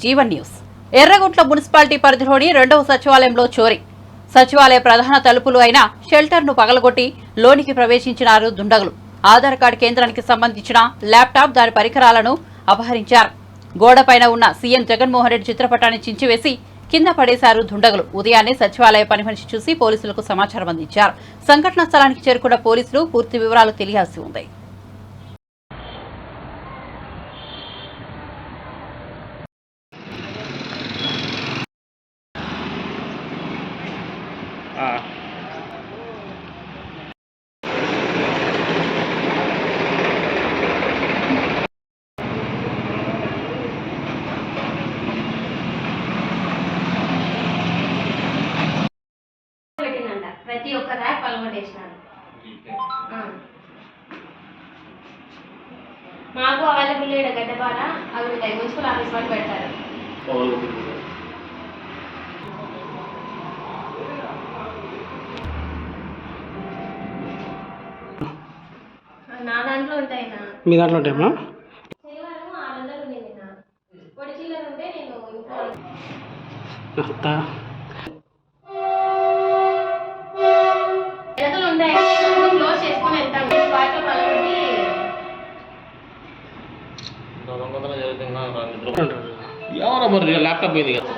Jeevan news. Yerraguntla municipality పరిధిలోని 2వ సచివాలయంలో చోరీ. సచివాలయ ప్రధాన తలుపులు అయిన షెల్టర్ను పగలగొట్టి లోనికి ప్రవేశించినారు దుండగులు. ఆధార్ కార్డు కేంద్రానికి సంబంధించిన ల్యాప్టాప్, దాని పరికరాలను అపహరించారు. గోడపైన ఉన్న సీఎం జగన్మోహన్ రెడ్డి చిత్రపటాన్ని చించివేసి కింద పడేశారు దుండగులు. ఉదయాన్నే సచివాలయ పని మనిషి చూసి పోలీసులకు సమాచారం అందించారు. సంఘటనా స్థలానికి చేరుకున్న పోలీసులు పూర్తి వివరాలు తెలియాల్సి ఉంది. ప్రతి ఒక్క ర్యాక్ పలగొట్టేసినారు. మాకు అవైలబుల్ ఇక్కడ గడ్డపార అవి ఉంటాయి, మున్సిపల్ ఆఫీస్ వాళ్ళు పెడతారు. నా దాంట్లో ఉంటాయి. మీ దాంట్లో ఉంటాయమ్మా? శనివారం 600 ఉంది. పొడి చీలలు ఉంటే నేను ఎదలు ఉంటాయి, క్లోజ్ చేసుకొని వెళ్తాను. వాటిలో పలగొట్టి ఎవరో మరి ల్యాప్టాప్ పోయింది కదా.